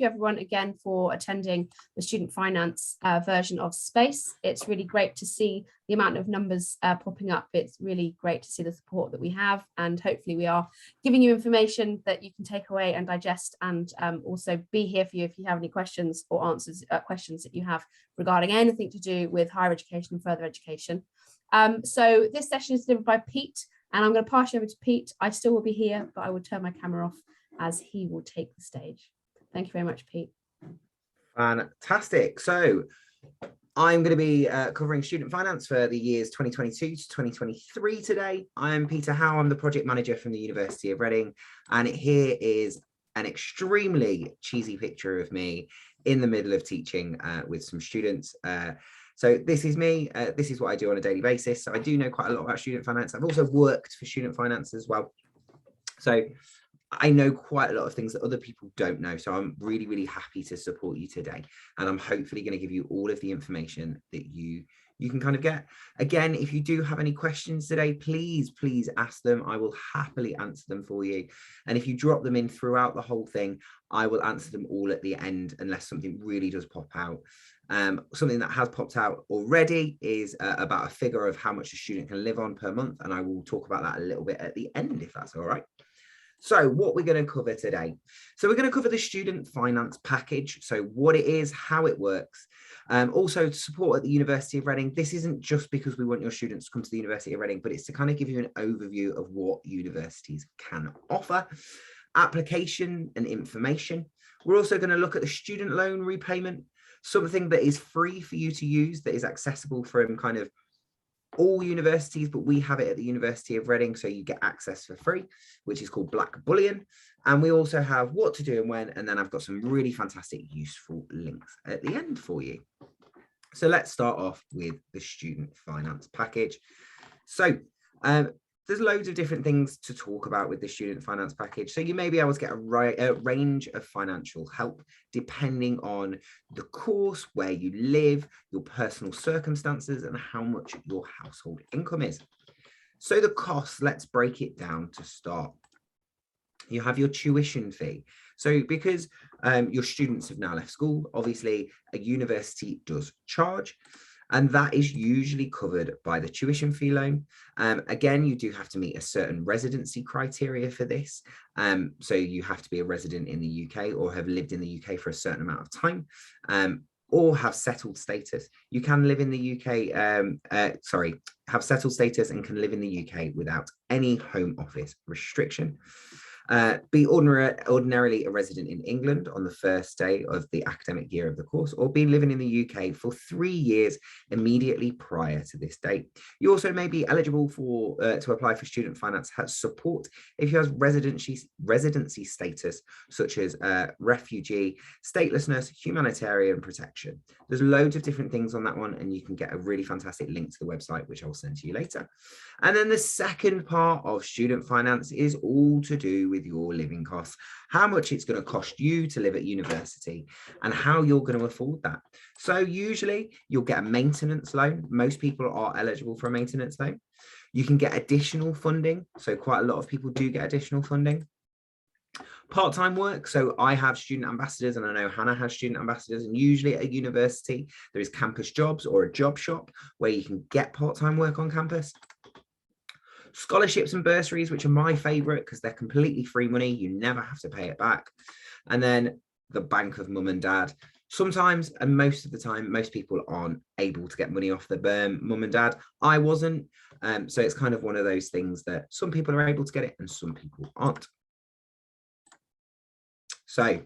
you everyone again for attending the student finance version of Space. It's really great to see the amount of numbers popping up. It's really great to see the support that we have, and hopefully we are giving you information that you can take away and digest, and also be here for you if you have any questions or answers, questions that you have regarding anything to do with higher education and further education. So this session is delivered by Pete, and I'm going to pass you over to Pete. I still will be here, but I will turn my camera off as he will take the stage. Thank you very much, Pete. Fantastic. So I'm going to be covering student finance for the years 2022 to 2023 today. I'm Peter Howe. I'm the project manager from the University of Reading, and here is an extremely cheesy picture of me in the middle of teaching with some students. So this is me. This is what I do on a daily basis. So I do know quite a lot about student finance. I've also worked for student finance as well. So I know quite a lot of things that other people don't know. So I'm really, really happy to support you today. And I'm hopefully going to give you all of the information that you can kind of get. Again, if you do have any questions today, please ask them. I will happily answer them for you. And if you drop them in throughout the whole thing, I will answer them all at the end, unless something really does pop out. Something that has popped out already is about a figure of how much a student can live on per month. And I will talk about that a little bit at the end, if that's all right. So what we're going to cover today. So we're going to cover the student finance package. So what it is, how it works. Also support at the University of Reading. This isn't just because we want your students to come to the University of Reading, but it's to kind of give you an overview of what universities can offer. Application and information. We're also going to look at the student loan repayment, something that is free for you to use, that is accessible from kind of all universities, but we have it at the University of Reading, so you get access for free, which is called Black Bullion. And we also have what to do and when, and then I've got some really fantastic useful links at the end for you. So let's start off with the student finance package. So there's loads of different things to talk about with the student finance package. So you may be able to get a range of financial help depending on the course, where you live, your personal circumstances, and how much your household income is. So the costs, let's break it down to start. You have your tuition fee. So because your students have now left school, obviously a university does charge. And that is usually covered by the tuition fee loan. Again, you do have to meet a certain residency criteria for this. So you have to be a resident in the UK or have lived in the UK for a certain amount of time, or have settled status. You can live in the UK, have settled status and can live in the UK without any home office restriction. Be ordinarily a resident in England on the first day of the academic year of the course, or be living in the UK for 3 years immediately prior to this date. You also may be eligible for to apply for student finance support if you have residency status, such as refugee, statelessness, humanitarian protection. There's loads of different things on that one, and you can get a really fantastic link to the website, which I'll send to you later. And then the second part of student finance is all to do with your living costs, how much it's going to cost you to live at university and how you're going to afford that. So usually you'll get a maintenance loan. Most people are eligible for a maintenance loan. You can get additional funding. So quite a lot of people do get additional funding. Part-time work. So I have student ambassadors, and I know Hannah has student ambassadors, and usually at a university there is campus jobs or a job shop where you can get part-time work on campus. Scholarships and bursaries, which are my favorite because they're completely free money. You never have to pay it back. And then the bank of mum and dad. Sometimes, and most of the time, most people aren't able to get money off the mum and dad. I wasn't. So it's kind of one of those things that some people are able to get it and some people aren't. So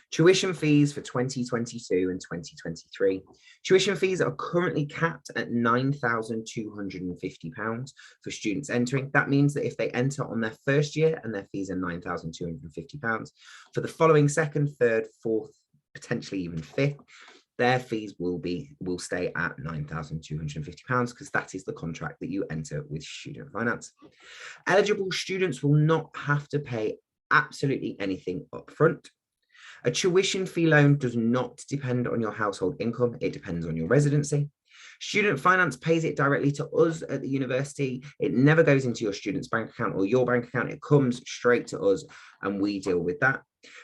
tuition fees for 2022 and 2023. Tuition fees are currently capped at £9,250 for students entering. That means that if they enter on their first year and their fees are £9,250, for the following second, third, fourth, potentially even fifth, their fees will stay at £9,250 because that is the contract that you enter with student finance. Eligible students will not have to pay absolutely anything up front. A tuition fee loan does not depend on your household income. It depends on your residency. Student finance pays it directly to us at the university. It never goes into your student's bank account or your bank account. It comes straight to us and we deal with that.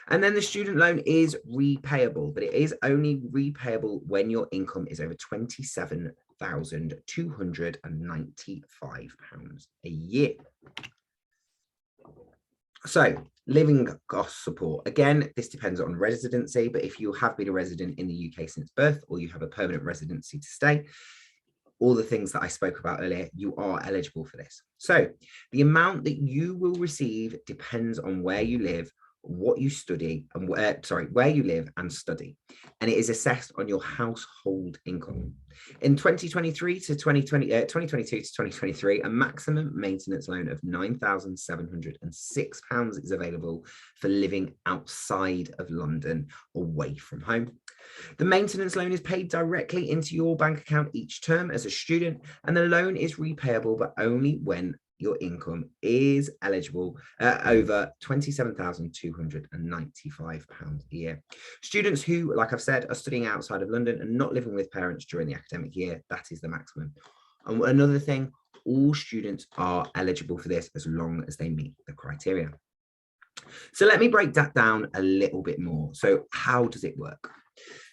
And then the student loan is repayable, but it is only repayable when your income is over £27,295 a year. So living cost support, again, this depends on residency, but if you have been a resident in the UK since birth, or you have a permanent residency to stay, all the things that I spoke about earlier, you are eligible for this. So the amount that you will receive depends on where you live, what you study, and where you live and study, and it is assessed on your household income. In 2022 to 2023, a maximum maintenance loan of £9,706 is available for living outside of London, away from home. The maintenance loan is paid directly into your bank account each term as a student, and the loan is repayable, but only when your income is eligible over £27,295 a year. Students who, like I've said, are studying outside of London and not living with parents during the academic year, that is the maximum. And another thing, all students are eligible for this as long as they meet the criteria. So let me break that down a little bit more. So how does it work?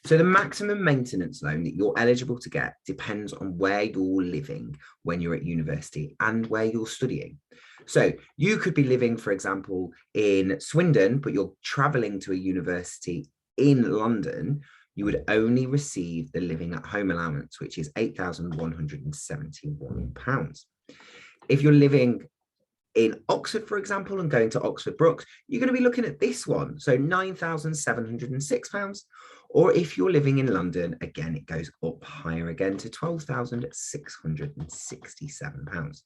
So the maximum maintenance loan that you're eligible to get depends on where you're living when you're at university and where you're studying. So you could be living, for example, in Swindon, but you're traveling to a university in London. You would only receive the living at home allowance, which is £8,171. If you're living in Oxford, for example, and going to Oxford Brookes, you're going to be looking at this one, so £9,706. Or if you're living in London, again, it goes up higher again to £12,667.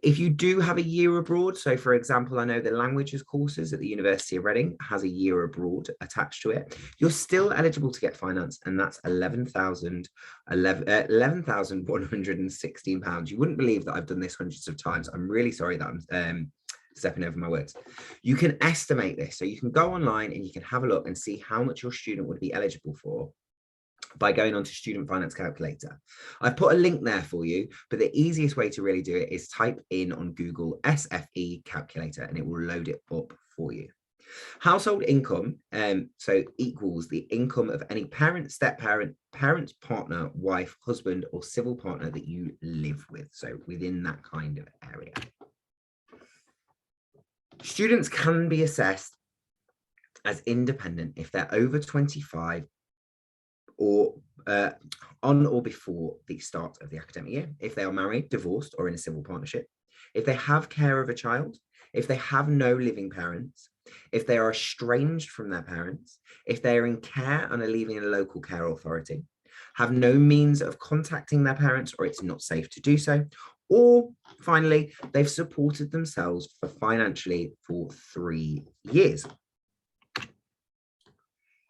If you do have a year abroad, so for example, I know the languages courses at the University of Reading has a year abroad attached to it, you're still eligible to get finance, and that's £11,116. You wouldn't believe that I've done this hundreds of times. I'm really sorry that I'm stepping over my words. You can estimate this, so you can go online and you can have a look and see how much your student would be eligible for by going on to Student Finance Calculator. I've put a link there for you, but the easiest way to really do it is type in on Google SFE calculator and it will load it up for you. Household income, so equals the income of any parent, step-parent, parent, partner, wife, husband, or civil partner that you live with, so within that kind of area. Students can be assessed as independent if they're over 25 or on or before the start of the academic year, if they are married, divorced, or in a civil partnership, if they have care of a child, if they have no living parents, if they are estranged from their parents, if they are in care and are leaving a local care authority, have no means of contacting their parents or it's not safe to do so, or finally, they've supported themselves financially for 3 years.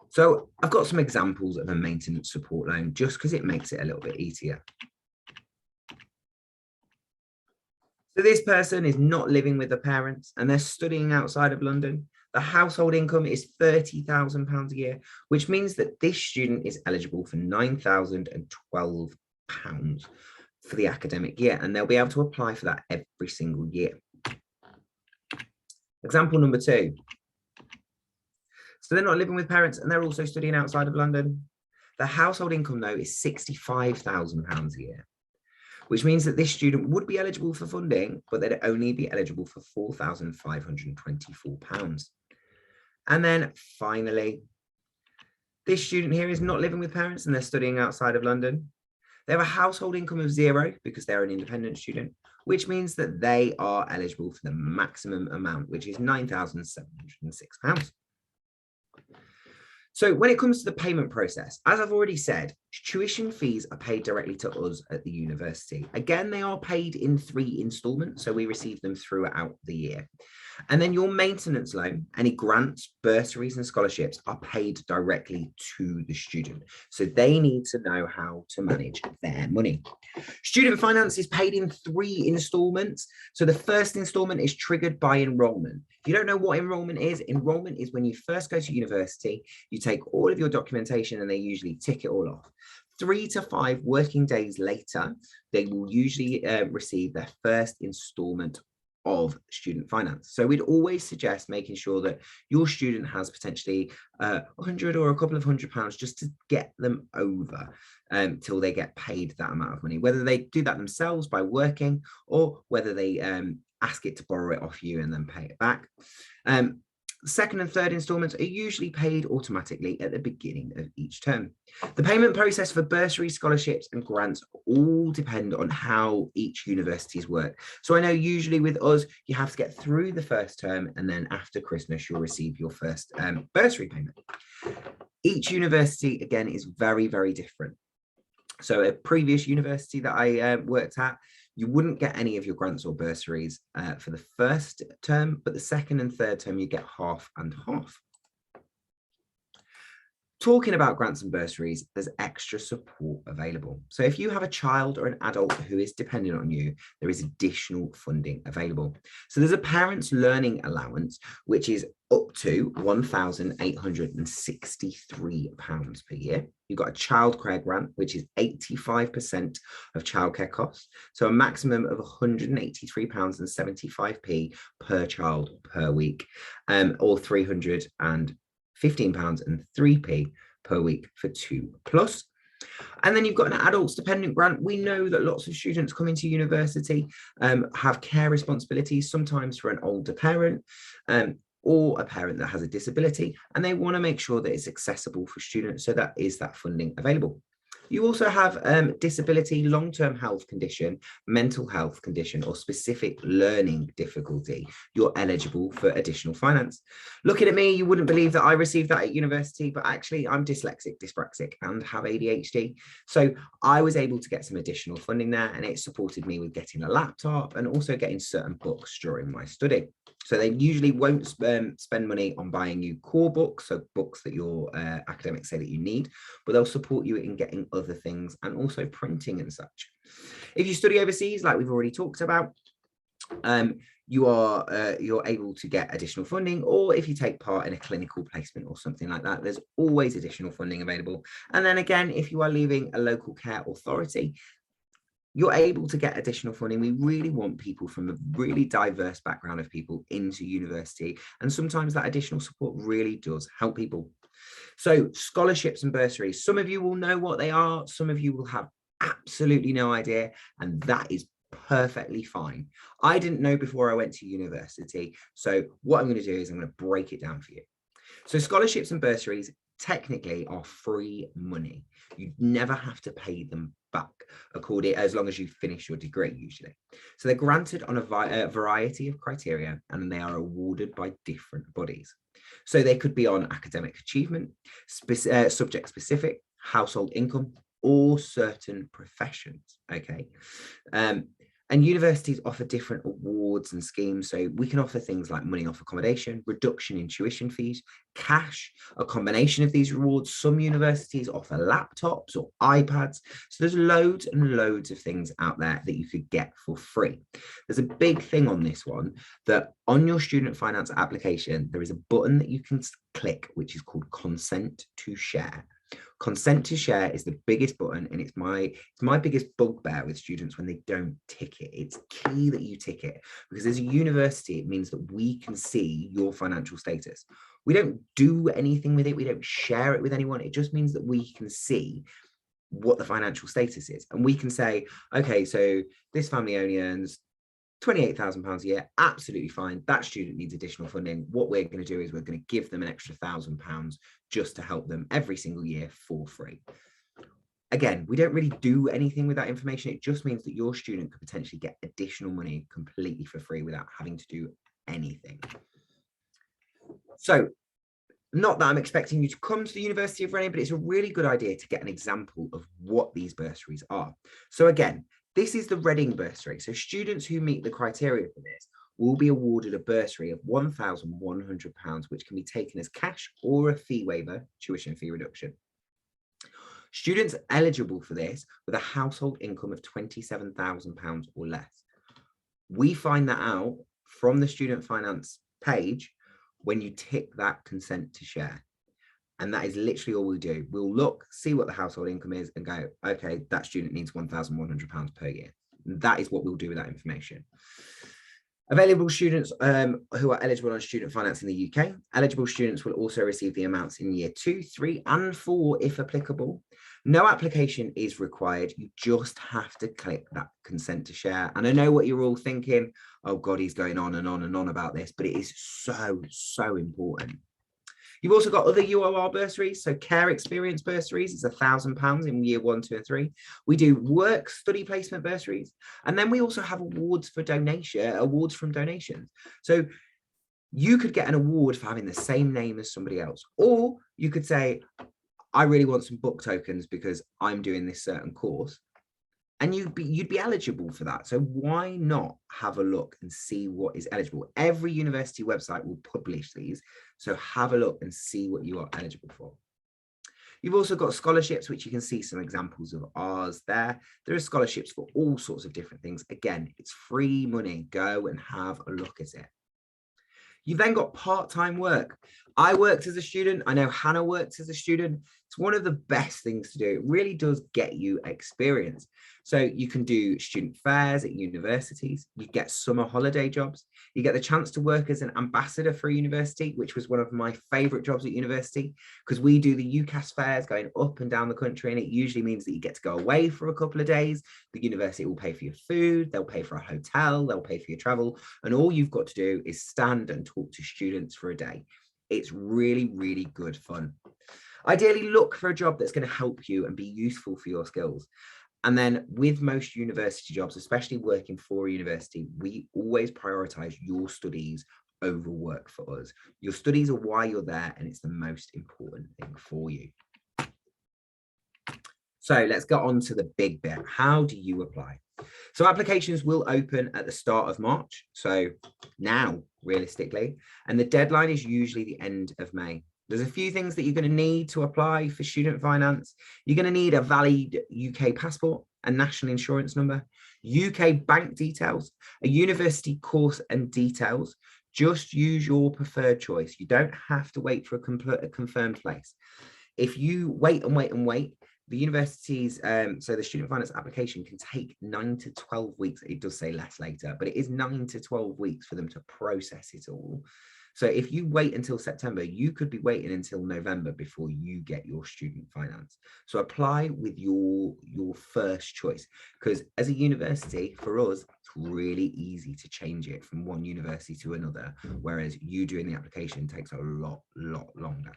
So I've got some examples of a maintenance support loan just because it makes it a little bit easier. So this person is not living with their parents and they're studying outside of London. The household income is £30,000 a year, which means that this student is eligible for £9,012 for the academic year, and they'll be able to apply for that every single year. Example number 2. So they're not living with parents and they're also studying outside of London. The household income, though, is £65,000 a year, which means that this student would be eligible for funding, but they'd only be eligible for £4,524. And then finally, this student here is not living with parents and they're studying outside of London. They have a household income of 0 because they're an independent student, which means that they are eligible for the maximum amount, which is £9,706. So when it comes to the payment process, as I've already said, tuition fees are paid directly to us at the university. Again, they are paid in 3 installments, so we receive them throughout the year. And then your maintenance loan, any grants, bursaries and scholarships are paid directly to the student. So they need to know how to manage their money. Student finance is paid in 3 installments. So the first installment is triggered by enrollment. If you don't know what enrollment is when you first go to university, you take all of your documentation and they usually tick it all off. 3 to 5 working days later, they will usually receive their first installment of student finance. So we'd always suggest making sure that your student has potentially 100 or a couple of £100 just to get them over till they get paid that amount of money, whether they do that themselves by working or whether they ask it to borrow it off you and then pay it back. Second and third installments are usually paid automatically at the beginning of each term. The payment process for bursaries, scholarships and grants all depend on how each university's work. So I know usually with us, you have to get through the first term and then after Christmas, you'll receive your first bursary payment. Each university, again, is very, very different. So a previous university that I worked at, you wouldn't get any of your grants or bursaries for the first term, but the second and third term, you get half and half. Talking about grants and bursaries, there's extra support available. So if you have a child or an adult who is dependent on you, there is additional funding available. So there's a parent's learning allowance, which is up to £1,863 per year. You've got a childcare grant, which is 85% of childcare costs. So a maximum of £183.75 per child per week, or £315.03 per week for 2+. And then you've got an adults dependent grant. We know that lots of students coming to university have care responsibilities, sometimes for an older parent or a parent that has a disability, and they want to make sure that it's accessible for students. So that is that funding available. You also have disability, long-term health condition, mental health condition, or specific learning difficulty. You're eligible for additional finance. Looking at me, you wouldn't believe that I received that at university, but actually I'm dyslexic, dyspraxic, and have ADHD. So I was able to get some additional funding there, and it supported me with getting a laptop and also getting certain books during my study. So they usually won't spend money on buying you core books, so books that your academics say that you need, but they'll support you in getting other things and also printing and such. If you study overseas, like we've already talked about, you're able to get additional funding, or if you take part in a clinical placement or something like that, there's always additional funding available. And then again, if you are leaving a local care authority, you're able to get additional funding. We really want people from a really diverse background of people into university, and sometimes that additional support really does help people. So scholarships and bursaries, some of you will know what they are, some of you will have absolutely no idea, and that is perfectly fine. I didn't know before I went to university, so what I'm going to do is I'm going to break it down for you. So scholarships and bursaries technically are free money. You never have to pay them back as long as you finish your degree usually. So they're granted on a variety of criteria, and they are awarded by different bodies. So they could be on academic achievement, subject specific, household income, or certain professions. Okay. And universities offer different awards and schemes. So we can offer things like money off accommodation, reduction in tuition fees, cash, a combination of these rewards. Some universities offer laptops or iPads. So there's loads and loads of things out there that you could get for free. There's a big thing on this one, that on your student finance application, there is a button that you can click, which is called consent to share. Consent to share is the biggest button, and it's my biggest bugbear with students when they don't tick it. It's key that you tick it, because as a university, it means that we can see your financial status. We don't do anything with it. We don't share it with anyone. It just means that we can see what the financial status is. And we can say, okay, so this family only earns £28,000 a year, absolutely fine. That student needs additional funding. What we're going to do is we're going to give them an extra £1,000 just to help them every single year for free. Again, we don't really do anything with that information. It just means that your student could potentially get additional money completely for free without having to do anything. So, not that I'm expecting you to come to the University of Reading, but it's a really good idea to get an example of what these bursaries are. So again, this is the Reading bursary. So students who meet the criteria for this will be awarded a bursary of £1,100, which can be taken as cash or a fee waiver, tuition fee reduction. Students eligible for this with a household income of £27,000 or less. We find that out from the student finance page when you tick that consent to share. And that is literally all we do. We'll look, see what the household income is and go, okay, that student needs £1,100 per year. And that is what we'll do with that information. Available students who are eligible on student finance in the UK. Eligible students will also receive the amounts in year 2, 3 and 4 if applicable. No application is required. You just have to click that consent to share. And I know what you're all thinking. Oh God, he's going on and on and on about this, but it is so important. You've also got other UOR bursaries. So care experience bursaries is £1,000 in year 1, 2 and 3. We do work study placement bursaries. And then we also have awards for donation, awards from donations. So you could get an award for having the same name as somebody else. Or you could say, I really want some book tokens because I'm doing this certain course. And you'd be eligible for that. So why not have a look and see what is eligible? Every university website will publish these. So have a look and see what you are eligible for. You've also got scholarships, which you can see some examples of ours there. There are scholarships for all sorts of different things. Again, it's free money. Go and have a look at it. You've then got part-time work. I worked as a student. I know Hannah worked as a student. It's one of the best things to do. It really does get you experience. So you can do student fairs at universities. You get summer holiday jobs. You get the chance to work as an ambassador for a university, which was one of my favorite jobs at university, because we do the UCAS fairs going up and down the country. And it usually means that you get to go away for a couple of days. The university will pay for your food. They'll pay for a hotel. They'll pay for your travel. And all you've got to do is stand and talk to students for a day. It's really, really good fun. Ideally, look for a job that's going to help you and be useful for your skills. And then with most university jobs, especially working for a university, we always prioritize your studies over work for us. Your studies are why you're there, and it's the most important thing for you. So let's get on to the big bit. How do you apply? So applications will open at the start of March. So now, realistically, and the deadline is usually the end of May. There's a few things that you're going to need to apply for student finance. You're going to need a valid UK passport, a national insurance number, UK bank details, a university course and details. Just use your preferred choice. You don't have to wait for a confirmed place. If you wait and wait, the universities, so the student finance application can take 9 to 12 weeks. It does say less later, but it is 9 to 12 weeks for them to process it all. So if you wait until September, you could be waiting until November before you get your student finance. So apply with your first choice, because as a university, for us, it's really easy to change it from one university to another, whereas you doing the application takes a lot longer.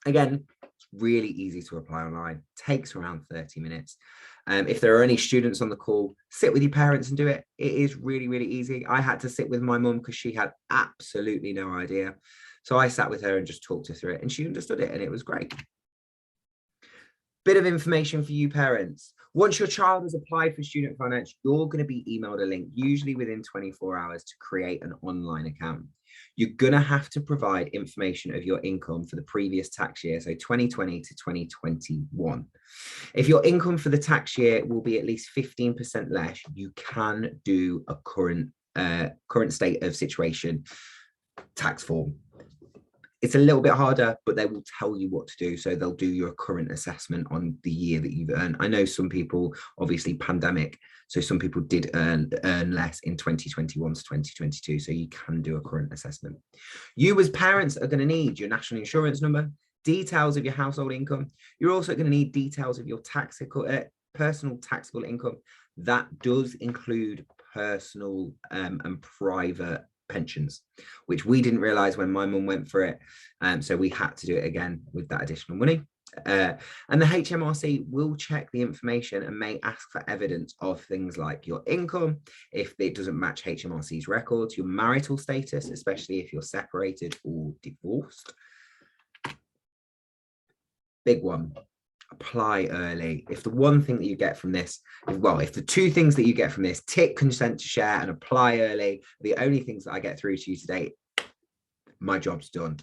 Again, it's really easy to apply online, takes around 30 minutes. If there are any students on the call, sit with your parents and do it. It is really easy. I had to sit with my mum because she had absolutely no idea. So I sat with her and just talked her through it, and she understood it, and it was great. Bit of information for you parents. Once your child has applied for student finance, you're going to be emailed a link, usually within 24 hours, to create an online account. You're going to have to provide information of your income for the previous tax year, so 2020 to 2021. If your income for the tax year will be at least 15% less, you can do a current state of situation tax form. It's a little bit harder, but they will tell you what to do. So they'll do your current assessment on the year that you've earned. I know some people, obviously pandemic, so some people did earn less in 2021 to 2022. So you can do a current assessment. You as parents are going to need your national insurance number, details of your household income. You're also going to need details of your personal taxable income. That does include personal and private pensions, which we didn't realize when my mum went for it. So we had to do it again with that additional money. And the HMRC will check the information and may ask for evidence of things like your income, if it doesn't match HMRC's records, your marital status, especially if you're separated or divorced. Big one. Apply early. If the one thing that you get from this, well, if the two things that you get from this, tick consent to share and apply early, the only things that I get through to you today, my job's done.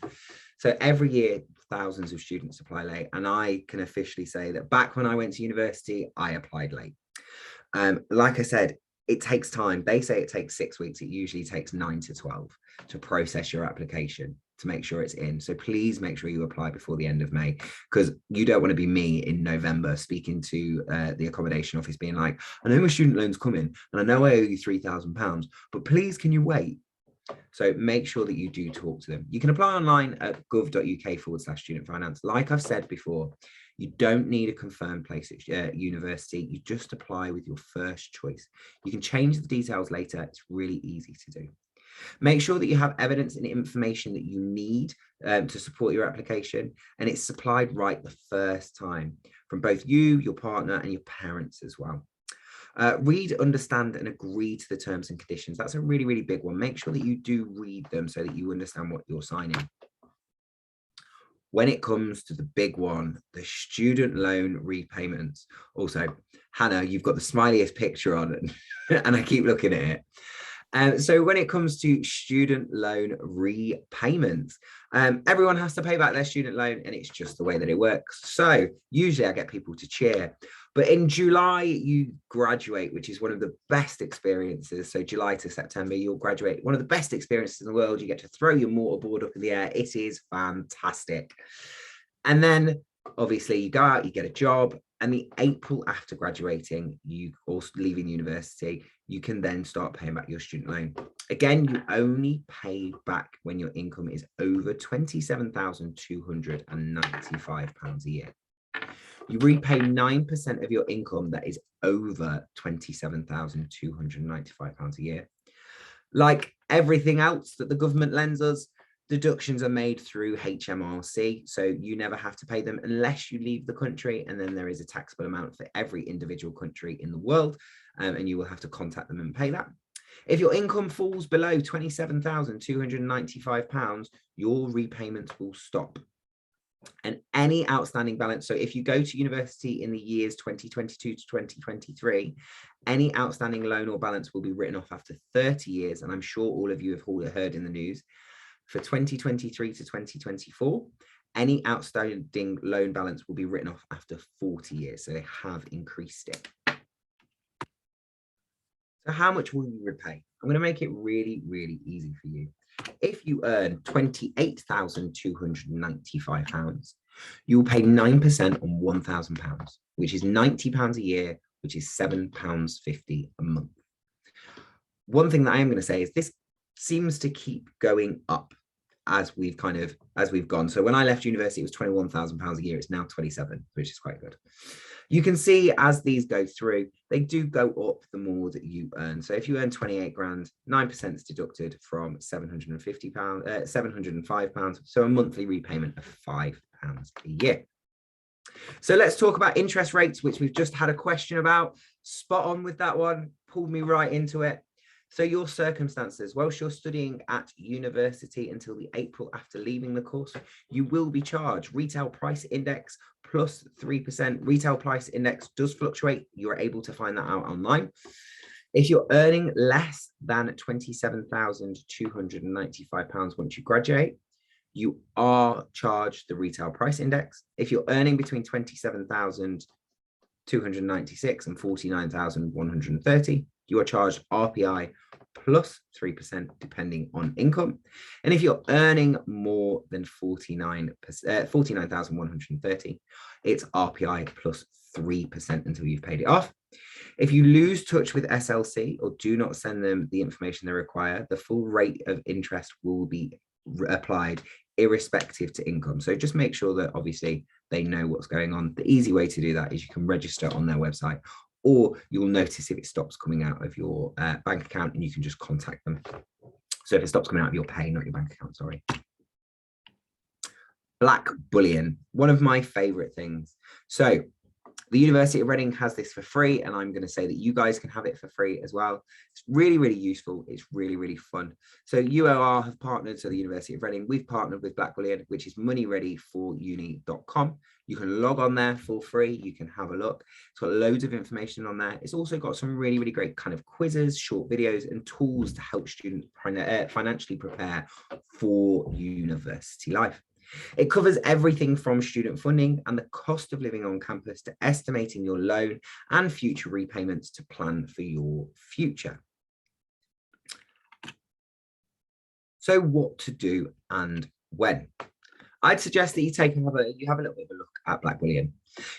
So every year, thousands of students apply late. And I can officially say that back when I went to university, I applied late. Like I said, it takes time. They say it takes 6 weeks. It usually takes 9 to 12 to process your application. to make sure it's in. So please make sure you apply before the end of May, because you don't want to be me in November speaking to the accommodation office being like, I know my student loan's coming and I know I owe you £3,000, but please can you wait? So make sure that you do talk to them. You can apply online at gov.uk/student finance. Like I've said before, you don't need a confirmed place at university. You just apply with your first choice. You can change the details later. It's really easy to do. Make sure that you have evidence and information that you need to support your application, and it's supplied right the first time from both you, your partner, and your parents as well. Read, understand, and agree to the terms and conditions. That's a really, really big one. Make sure that you do read them so that you understand what you're signing. When it comes to the big one, the student loan repayments. Also, Hannah, you've got the smiliest picture on it, and I keep looking at it. So when it comes to student loan repayments, everyone has to pay back their student loan, and it's just the way that it works. So usually I get people to cheer, but in July you graduate, which is one of the best experiences. So July to September, you'll graduate. One of the best experiences in the world. You get to throw your mortarboard up in the air. It is fantastic. And then obviously you go out, you get a job, and the April after graduating, you also leaving university, you can then start paying back your student loan. Again, you only pay back when your income is over £27,295 a year. You repay 9% of your income that is over £27,295 a year. Like everything else that the government lends us, deductions are made through HMRC, so you never have to pay them unless you leave the country, and then there is a taxable amount for every individual country in the world, and you will have to contact them and pay that. If your income falls below £27,295, your repayments will stop. And any outstanding balance, so if you go to university in the years 2022 to 2023, any outstanding loan or balance will be written off after 30 years, and I'm sure all of you have heard in the news. For 2023 to 2024, any outstanding loan balance will be written off after 40 years. So they have increased it. So how much will you repay? I'm going to make it really, really easy for you. If you earn £28,295, you will pay 9% on £1,000, which is £90 a year, which is £7.50 a month. One thing that I am going to say is this seems to keep going up as we've gone. So when I left university, it was £21,000 a year. It's now 27, which is quite good. You can see as these go through, they do go up the more that you earn. So if you earn 28 grand, 9% is deducted from £705. So a monthly repayment of £5 a year. So let's talk about interest rates, which we've just had a question about. Spot on with that one, pulled me right into it. So your circumstances, whilst you're studying at university until the April after leaving the course, you will be charged retail price index plus 3%. Retail price index does fluctuate. You are able to find that out online. If you're earning less than £27,295 once you graduate, you are charged the retail price index. If you're earning between £27,296 and £49,130, you are charged RPI plus 3% depending on income. And if you're earning more than £49,130, it's RPI plus 3% until you've paid it off. If you lose touch with SLC or do not send them the information they require, the full rate of interest will be applied irrespective to income. So just make sure that obviously they know what's going on. The easy way to do that is you can register on their website, or you'll notice if it stops coming out of your bank account, and you can just contact them. So if it stops coming out of your pay, not your bank account, sorry. Black Bullion, one of my favorite things. So the University of Reading has this for free, and I'm going to say that you guys can have it for free as well. It's really, really useful. It's really, really fun. So UOR have partnered, so the University of Reading, we've partnered with Black Bullion, which is moneyreadyforuni.com. You can log on there for free. You can have a look. It's got loads of information on there. It's also got some really, really great kind of quizzes, short videos, and tools to help students financially prepare for university life. It covers everything from student funding and the cost of living on campus to estimating your loan and future repayments to plan for your future. So what to do and When? I'd suggest that you have a little bit of a look at Black Bullion.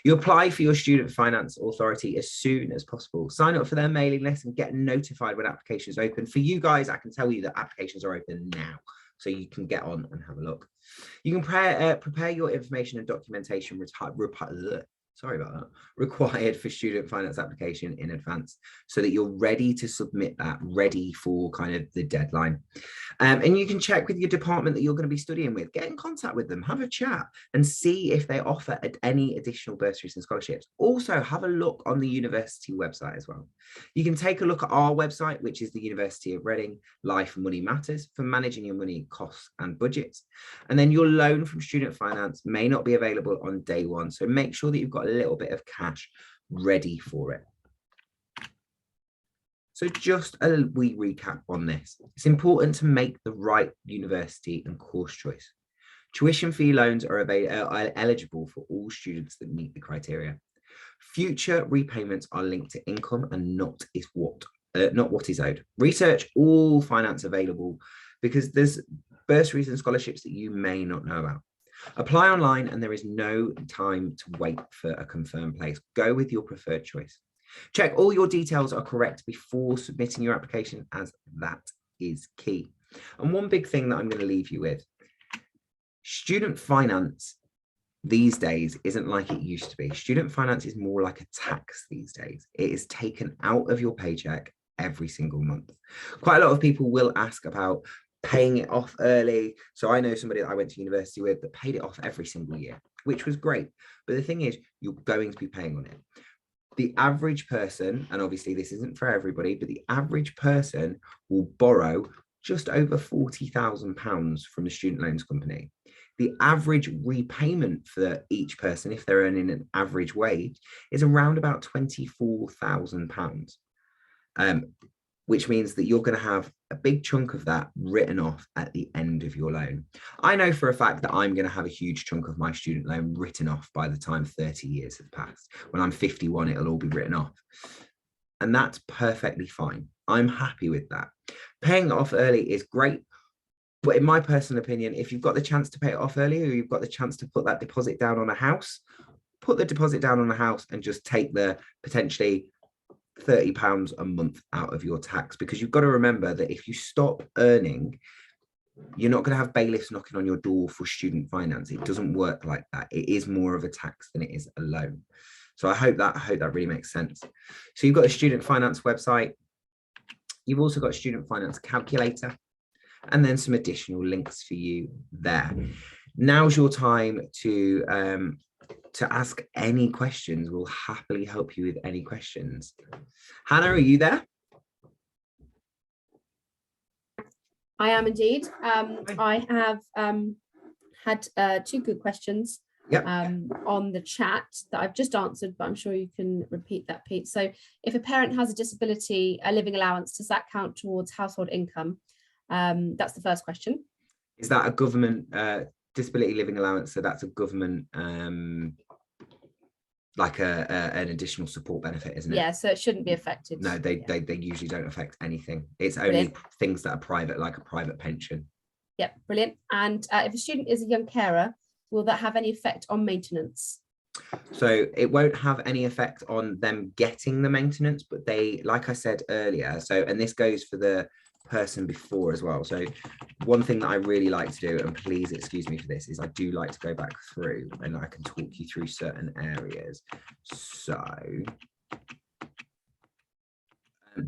You apply for your Student Finance Authority as soon as possible. Sign up for their mailing list and get notified when applications open. For you guys, I can tell you that applications are open now, so you can get on and have a look. You can prepare your information and documentation required for student finance application in advance, so that you're ready to submit that, ready for kind of the deadline. And you can check with your department that you're going to be studying with, get in contact with them, have a chat and see if they offer any additional bursaries and scholarships. Also have a look on the university website as well. You can take a look at our website, which is the University of Reading Life and Money Matters, for managing your money costs and budgets. And then your loan from student finance may not be available on day one, so make sure that you've got a little bit of cash ready for it. So just a wee recap on this. It's important to make the right university and course choice. Tuition fee loans are eligible for all students that meet the criteria. Future repayments are linked to income and not what is owed. Research all finance available, because there's bursaries and scholarships that you may not know about. Apply online and there is no time to wait for a confirmed place. Go with your preferred choice. Check all your details are correct before submitting your application, as that is key. And one big thing that I'm going to leave you with: student finance these days isn't like it used to be. Student finance is more like a tax these days. It is taken out of your paycheck every single month. Quite a lot of people will ask about paying it off early. So I know somebody that I went to university with that paid it off every single year, which was great. But the thing is, you're going to be paying on it. The average person, and obviously this isn't for everybody, but the average person will borrow just over £40,000 from the student loans company. The average repayment for each person, if they're earning an average wage, is around about £24,000, which means that you're going to have a big chunk of that written off at the end of your loan. I know for a fact that I'm going to have a huge chunk of my student loan written off by the time 30 years have passed. When I'm 51, it'll all be written off. And that's perfectly fine. I'm happy with that. Paying it off early is great. But in my personal opinion, if you've got the chance to pay it off early, or you've got the chance to put that deposit down on a house, put the deposit down on a house and just take the potentially £30 a month out of your tax, because you've got to remember that if you stop earning, you're not going to have bailiffs knocking on your door for student finance. It doesn't work like that. It is more of a tax than it is a loan. So I hope that really makes sense. So you've got a student finance website. You've also got a student finance calculator, and then some additional links for you there. Now's your time to ask any questions. We'll happily help you with any questions. Hannah, are you there? I am indeed. I have had two good questions on the chat that I've just answered, but I'm sure you can repeat that, Pete. So if a parent has a disability, a living allowance, does that count towards household income? That's the first question. Is that a government disability living allowance? So that's a government like an additional support benefit, isn't it? Yeah, so it shouldn't be affected. No, they usually don't affect anything. It's only things that are private, like a private pension. Yep, brilliant. And if a student is a young carer, will that have any effect on maintenance? So it won't have any effect on them getting the maintenance, but they, like I said earlier, and this goes for the person before as well. So one thing that I really like to do, and please excuse me for this, is I do like to go back through and I can talk you through certain areas. So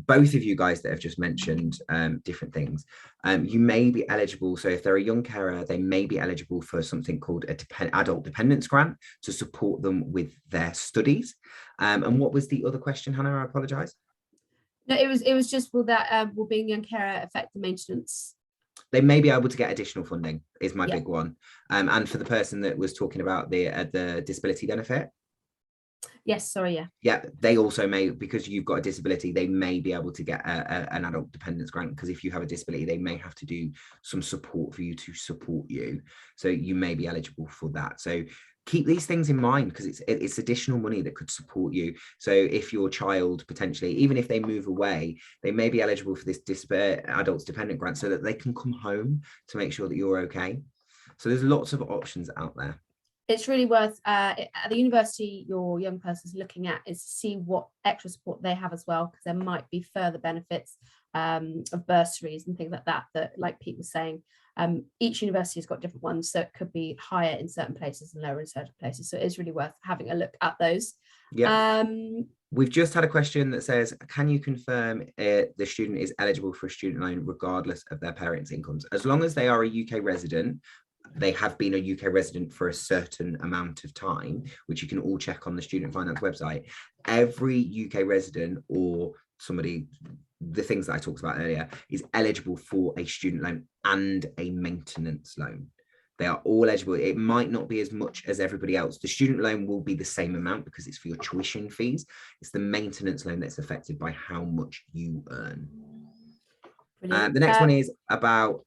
both of you guys that have just mentioned different things, you may be eligible. So if they're a young carer, they may be eligible for something called adult dependence grant to support them with their studies. And what was the other question, Hannah? I apologize. No, it was just, will being a young carer affect the maintenance? They may be able to get additional funding is my big one. And for the person that was talking about the disability benefit. Yes, sorry, yeah, they also may, because you've got a disability, they may be able to get an adult dependence grant, because if you have a disability, they may have to do some support for you to support you, so you may be eligible for that. So keep these things in mind, because it's additional money that could support you. So if your child potentially, even if they move away, they may be eligible for this adults dependent grant, so that they can come home to make sure that you're okay. So there's lots of options out there. It's really worth at the university your young person's looking at is to see what extra support they have as well, because there might be further benefits of bursaries and things like that, that like Pete was saying, each university has got different ones, so it could be higher in certain places and lower in certain places, so it is really worth having a look at those. Yeah. We've just had a question that says, can you confirm the student is eligible for a student loan regardless of their parents' incomes? As long as they are a UK resident, they have been a UK resident for a certain amount of time, which you can all check on the student finance website. Every UK resident or somebody, the things that I talked about earlier, is eligible for a student loan and a maintenance loan. They are all eligible. It might not be as much as everybody else. The student loan will be the same amount because it's for your tuition fees. It's the maintenance loan that's affected by how much you earn. The next one is about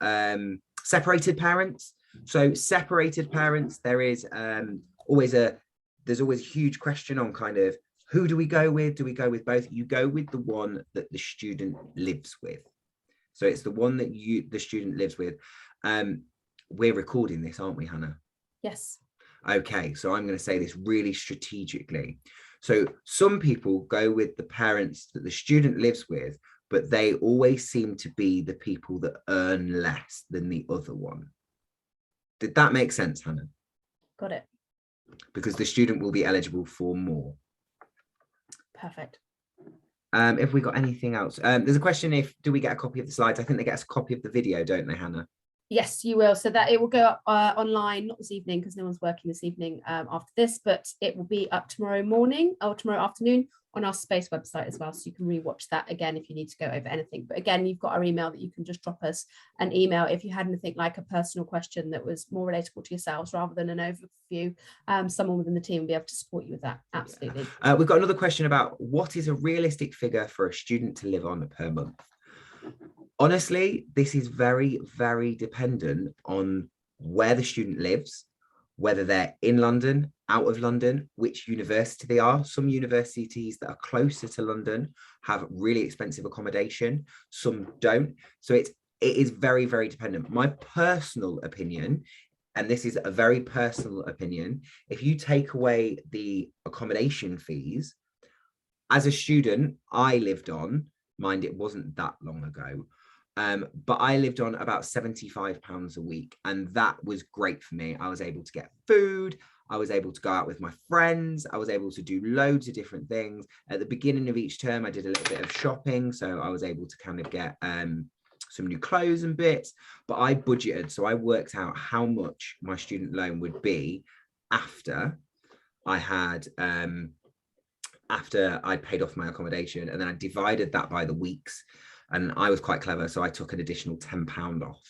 separated parents. So separated parents, there's always a huge question on kind of who do we go with? Do we go with both? You go with the one that the student lives with. So it's the one that the student lives with. We're recording this, aren't we, Hannah? Yes. Okay, so I'm going to say this really strategically. So some people go with the parents that the student lives with, but they always seem to be the people that earn less than the other one. Did that make sense, Hannah? Got it. Because the student will be eligible for more. Perfect. If we got anything else, there's a question, do we get a copy of the slides? I think they get a copy of the video, don't they, Hannah? Yes, you will. So that it will go up online, not this evening because no one's working this evening after this, but it will be up tomorrow morning or tomorrow afternoon on our Space website as well. So you can rewatch that again if you need to go over anything. But again, you've got our email that you can just drop us an email if you had anything like a personal question that was more relatable to yourselves rather than an overview. Someone within the team will be able to support you with that. Absolutely. Yeah. We've got another question about what is a realistic figure for a student to live on per month? Honestly, this is very, very dependent on where the student lives, whether they're in London, out of London, which university they are. Some universities that are closer to London have really expensive accommodation, some don't. So it is very, very dependent. My personal opinion, and this is a very personal opinion, if you take away the accommodation fees, as a student, I lived on, mind it wasn't that long ago, but I lived on about £75 a week, and that was great for me. I was able to get food, I was able to go out with my friends, I was able to do loads of different things. At the beginning of each term, I did a little bit of shopping, so I was able to kind of get some new clothes and bits, but I budgeted, so I worked out how much my student loan would be after I had after I paid off my accommodation, and then I divided that by the weeks. And I was quite clever, so I took an additional £10 off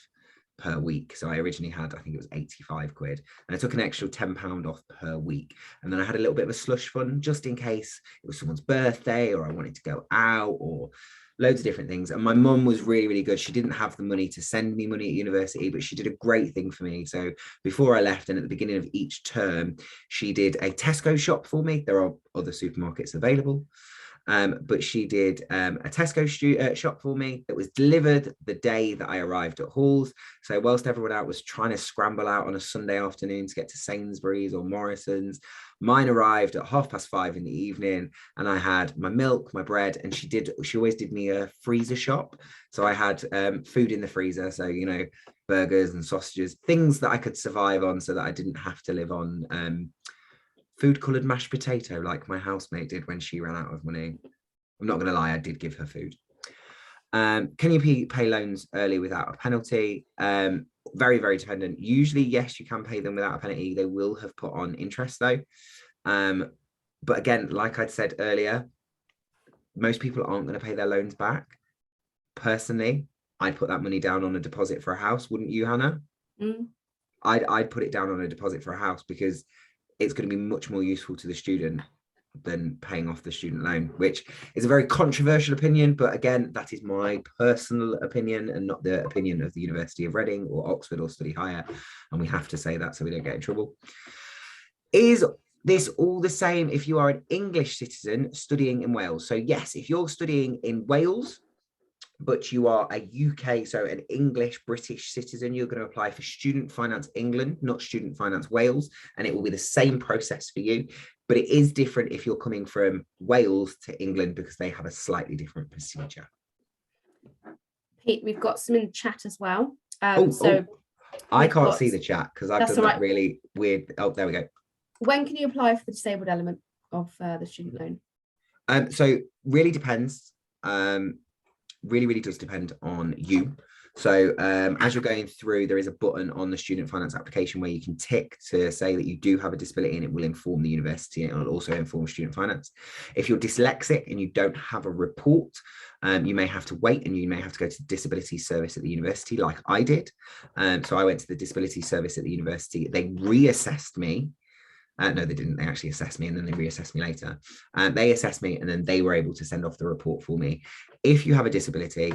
per week. So I originally had, I think it was 85 quid, and I took an extra £10 off per week. And then I had a little bit of a slush fund just in case it was someone's birthday or I wanted to go out or loads of different things. And my mum was really, really good. She didn't have the money to send me money at university, but she did a great thing for me. So before I left and at the beginning of each term, she did a Tesco shop for me. There are other supermarkets available. But she did a Tesco shop for me that was delivered the day that I arrived at Halls. So whilst everyone out was trying to scramble out on a Sunday afternoon to get to Sainsbury's or Morrison's, mine arrived at 5:30 in the evening, and I had my milk, my bread, and she always did me a freezer shop. So I had food in the freezer, so burgers and sausages, things that I could survive on, so that I didn't have to live on food coloured mashed potato like my housemate did when she ran out of money. I'm not going to lie, I did give her food. Can you pay loans early without a penalty? Very, very dependent. Usually, yes, you can pay them without a penalty. They will have put on interest though. But again, like I'd said earlier, most people aren't going to pay their loans back. Personally, I'd put that money down on a deposit for a house, wouldn't you, Hannah? Mm. I'd put it down on a deposit for a house because it's going to be much more useful to the student than paying off the student loan, which is a very controversial opinion. But again, that is my personal opinion and not the opinion of the University of Reading or Oxford or Study Higher. And we have to say that so we don't get in trouble. Is this all the same if you are an English citizen studying in Wales? So yes, if you're studying in Wales, but you are a UK, so an English British citizen, you're going to apply for Student Finance England, not Student Finance Wales, and it will be the same process for you. But it is different if you're coming from Wales to England because they have a slightly different procedure. Pete, we've got some in the chat as well. I can't see the chat because I've done that really weird. Oh, there we go. When can you apply for the disabled element of the student loan? So really depends. Really does depend on you. So as you're going through, there is a button on the student finance application where you can tick to say that you do have a disability, and it will inform the university, and it will also inform student finance. If you're dyslexic and you don't have a report, you may have to wait, and you may have to go to the disability service at the university like I did. So I went to the disability service at the university. They reassessed me. No, they didn't. They actually assessed me, and then they reassessed me later. They assessed me, and then they were able to send off the report for me. If you have a disability,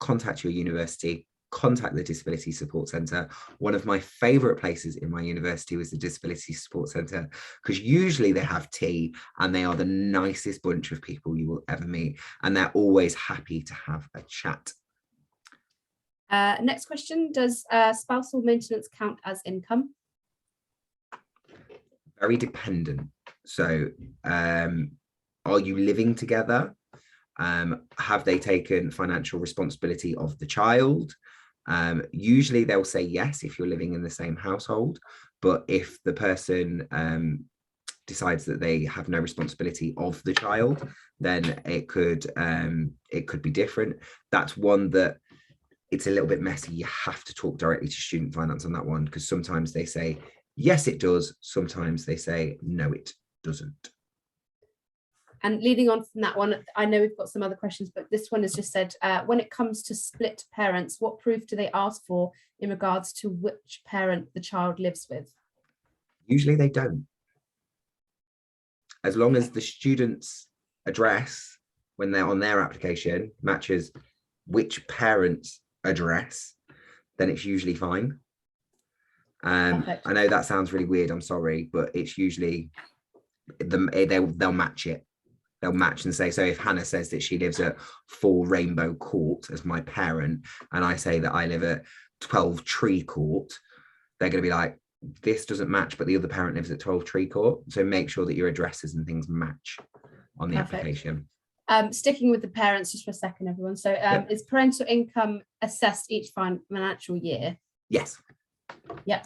contact your university, contact the Disability Support Centre. One of my favourite places in my university was the Disability Support Centre, because usually they have tea, and they are the nicest bunch of people you will ever meet, and they're always happy to have a chat. Next question, does spousal maintenance count as income? Very dependent. So are you living together? Have they taken financial responsibility of the child? Usually they'll say yes if you're living in the same household, but if the person decides that they have no responsibility of the child, then it could be different. That's one that it's a little bit messy. You have to talk directly to student finance on that one, because sometimes they say yes it does, sometimes they say no it doesn't. And leading on from that one, I know we've got some other questions, but this one has just said, when it comes to split parents, what proof do they ask for in regards to which parent the child lives with? Usually they don't. As long as the student's address, when they're on their application, matches which parent's address, then it's usually fine. I know that sounds really weird, I'm sorry, but it's usually, they'll match it. They'll match and say, so if Hannah says that she lives at 4 Rainbow Court as my parent, and I say that I live at 12 Tree Court, they're going to be like, this doesn't match, but the other parent lives at 12 Tree Court. So make sure that your addresses and things match on the application. Sticking with the parents just for a second, everyone. So is parental income assessed each financial year? Yes. Yeah.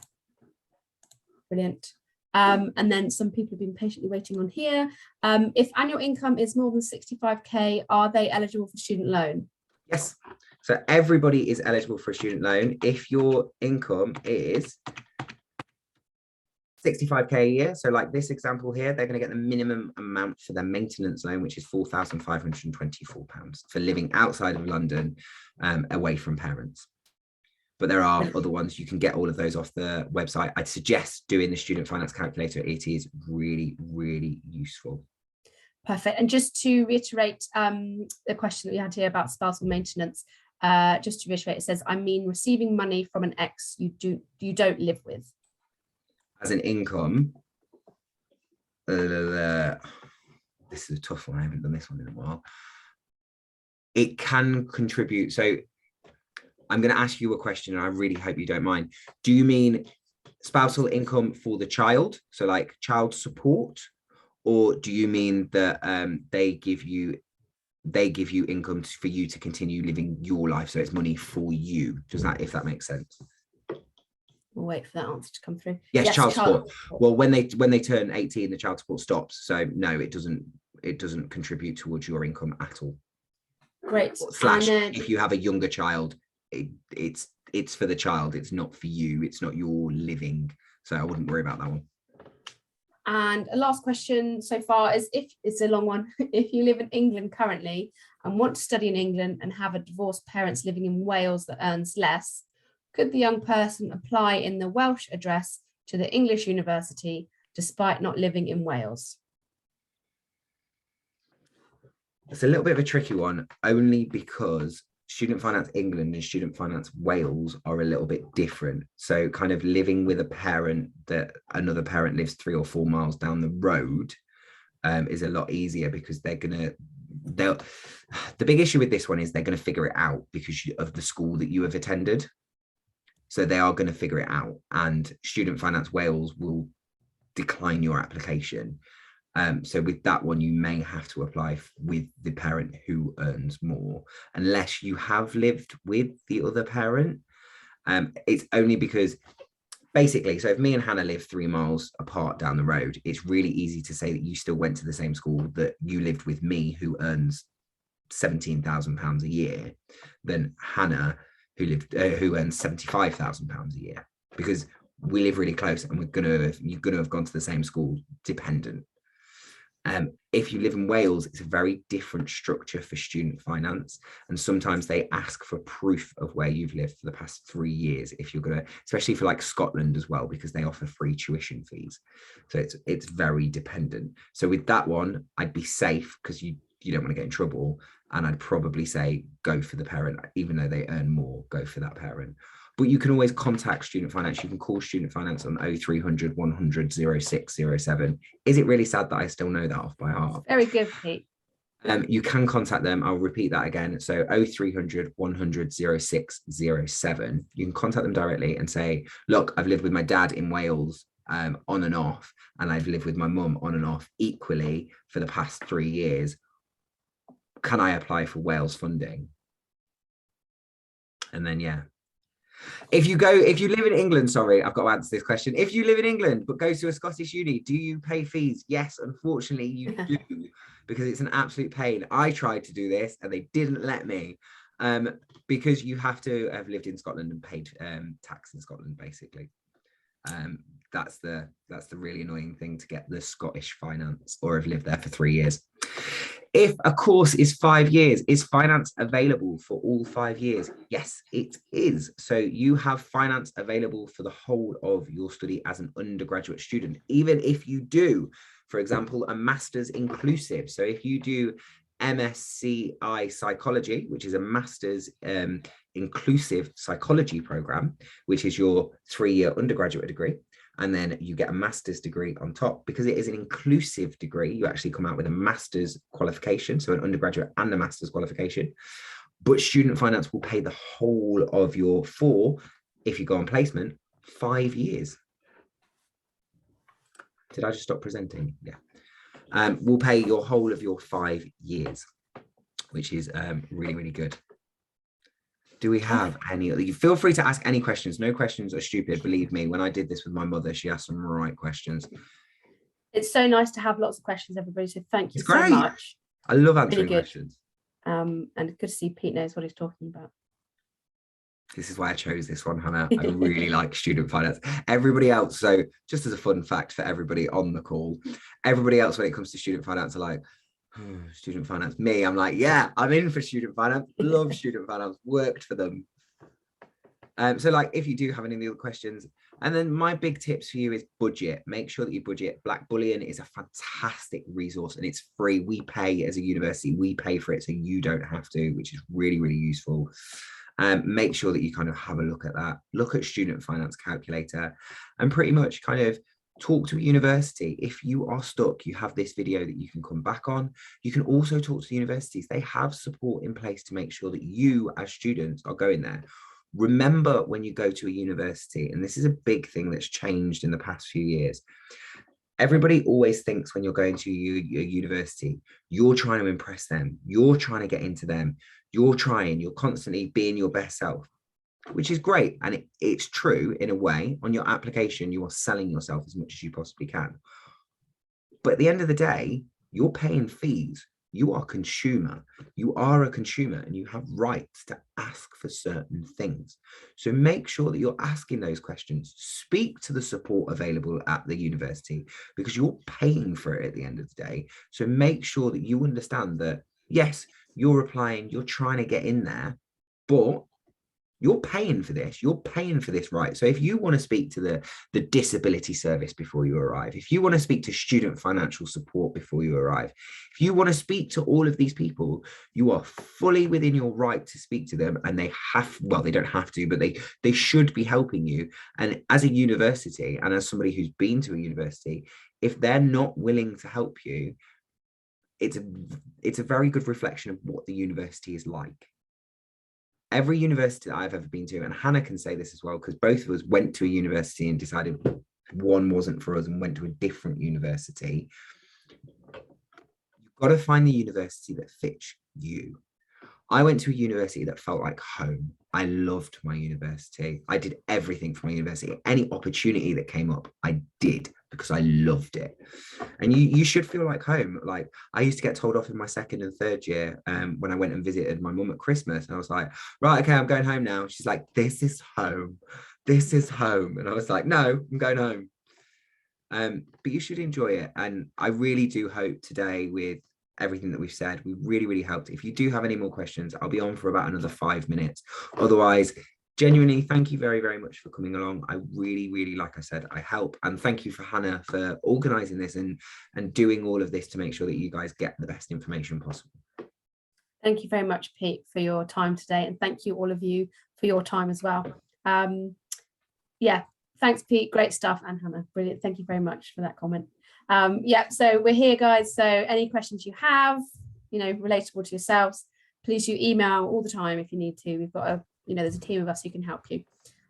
Brilliant. And then some people have been patiently waiting on here. If annual income is more than 65k, are they eligible for student loan? Yes. So everybody is eligible for a student loan if your income is 65k a year. So like this example here, they're going to get the minimum amount for their maintenance loan, which is £4,524 for living outside of London, away from parents. But there are other ones. You can get all of those off the website. I'd suggest doing the student finance calculator. It is really, really useful. Perfect. And just to reiterate the question that we had here about spousal maintenance, just to reiterate, it says, I mean, receiving money from an ex you don't live with. As an income, this is a tough one. I haven't done this one in a while. It can contribute. So I'm going to ask you a question, and I really hope you don't mind. Do you mean spousal income for the child, so like child support, or do you mean that they give you income for you to continue living your life, so it's money for you? If that makes sense? We'll wait for that answer to come through. Yes, child support. Well, when they turn 18, the child support stops. So no, it doesn't contribute towards your income at all. Great. Slash, if you have a younger child, it's for the child. It's not for you. It's not your living. So I wouldn't worry about that one. And a last question so far is, if it's a long one, if you live in England currently and want to study in England and have a divorced parents living in Wales that earns less, could the young person apply in the Welsh address to the English university despite not living in Wales? It's a little bit of a tricky one, only because Student Finance England and Student Finance Wales are a little bit different. So kind of living with a parent that another parent lives 3 or 4 miles down the road is a lot easier, because they'll, the big issue with this one is they're going to figure it out because of the school that you have attended. So they are going to figure it out, and Student Finance Wales will decline your application. So with that one, you may have to apply with the parent who earns more, unless you have lived with the other parent. It's only because basically, so if me and Hannah live 3 miles apart down the road, it's really easy to say that you still went to the same school, that you lived with me who earns £17,000 a year, than Hannah who earns £75,000 a year, because we live really close and you're gonna have gone to the same school dependent. If you live in Wales, it's a very different structure for student finance, and sometimes they ask for proof of where you've lived for the past 3 years if you're gonna, especially for like Scotland as well, because they offer free tuition fees. So it's very dependent. So with that one, I'd be safe because you don't want to get in trouble, and I'd probably say go for the parent, even though they earn more, go for that parent. But you can always contact Student Finance. You can call Student Finance on 0300 100 0607. Is it really sad that I still know that off by heart? Very good, Pete. You can contact them. I'll repeat that again. So 0300 100 0607. You can contact them directly and say, look, I've lived with my dad in Wales on and off, and I've lived with my mum on and off equally for the past 3 years. Can I apply for Wales funding? And then, yeah. If you live in England, sorry, I've got to answer this question. If you live in England but go to a Scottish uni, do you pay fees? Yes, unfortunately you do, because it's an absolute pain. I tried to do this and they didn't let me, because you have to have lived in Scotland and paid tax in Scotland, basically. That's the really annoying thing to get the Scottish finance, or have lived there for 3 years. If a course is 5 years, is finance available for all 5 years? Yes, it is. So you have finance available for the whole of your study as an undergraduate student, even if you do, for example, a master's inclusive. So if you do MSCI psychology, which is a master's inclusive psychology program, which is your 3-year undergraduate degree, and then you get a master's degree on top. Because it is an inclusive degree, you actually come out with a master's qualification, so an undergraduate and a master's qualification. But Student Finance will pay the whole of your if you go on placement, 5 years. Did I just stop presenting? Yeah. We'll pay your whole of your 5 years, which is really, really good. Do we have any? You feel free to ask any questions. No questions are stupid. Believe me, when I did this with my mother, she asked some right questions. It's so nice to have lots of questions, everybody. So thank you so much. I love answering questions. And good to see Pete knows what he's talking about. This is why I chose this one, Hannah. I really like student finance. Everybody else, so just as a fun fact for everybody on the call, everybody else when it comes to student finance are like, student finance. Me, I'm like, yeah, I'm in for student finance. Love student finance. Worked for them. So like, if you do have any other questions, and then my big tips for you is budget. Make sure that you budget. Black Bullion is a fantastic resource and it's free. We pay as a university, we pay for it, so you don't have to, which is really, really useful. Make sure that you kind of have a look at that. Look at Student Finance Calculator, and pretty much kind of talk to a university. If you are stuck, you have this video that you can come back on. You can also talk to the universities. They have support in place to make sure that you as students are going there. Remember, when you go to a university, and this is a big thing that's changed in the past few years, everybody always thinks when you're going to a university, you're trying to impress them, you're trying to get into them, you're constantly being your best self, which is great. And it's true in a way. On your application, you are selling yourself as much as you possibly can. But at the end of the day, you're paying fees. You are a consumer, and you have rights to ask for certain things. So make sure that you're asking those questions. Speak to the support available at the university, because you're paying for it at the end of the day. So make sure that you understand that, yes, you're applying, you're trying to get in there, but you're paying for this. You're paying for this, right? So if you want to speak to the disability service before you arrive, if you want to speak to student financial support before you arrive, if you want to speak to all of these people, you are fully within your right to speak to them. And they don't have to, but they should be helping you. And as a university, and as somebody who's been to a university, if they're not willing to help you, it's a very good reflection of what the university is like. Every university that I've ever been to, and Hannah can say this as well, because both of us went to a university and decided one wasn't for us and went to a different university. You've got to find the university that fits you. I went to a university that felt like home. I loved my university. I did everything for my university. Any opportunity that came up, I did because I loved it. And you should feel like home. Like, I used to get told off in my second and third year when I went and visited my mum at Christmas. And I was like, right, okay, I'm going home now. She's like, this is home. This is home. And I was like, no, I'm going home. But you should enjoy it. And I really do hope today, with everything that we've said, we really helped. If you do have any more questions, I'll be on for about another 5 minutes. Otherwise, genuinely, thank you very much for coming along. I really, like I said, I help. And thank you for Hannah for organizing this and doing all of this to make sure that you guys get the best information possible. Thank you very much, Pete, for your time today, and thank you all of you for your time as well. Yeah, thanks, Pete, great stuff. And Hannah, brilliant, thank you very much for that comment. Yeah, so we're here, guys, so any questions you have, relatable to yourselves, please do email all the time if you need to. We've got there's a team of us who can help you.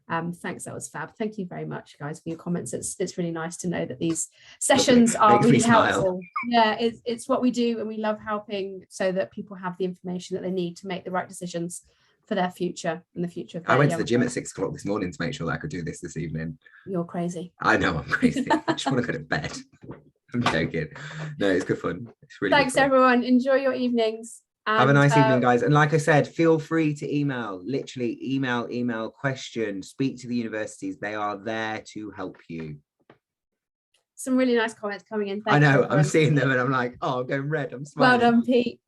Thanks, that was fab. Thank you very much, guys, for your comments. It's really nice to know that these sessions are really helpful. Yeah, it's what we do, and we love helping so that people have the information that they need to make the right decisions for their future and the future of their I went to the gym at 6 o'clock this morning to make sure that I could do this evening. You're crazy. I know, I'm crazy. I just want to go to bed. I'm joking. No, it's good fun. It's really Thanks, everyone. Enjoy your evenings. Have a nice evening, guys. And like I said, feel free to email, literally email questions, speak to the universities. They are there to help you. Some really nice comments coming in. I know, I'm seeing them and I'm like, oh, I'm going red. I'm smiling. Well done, Pete.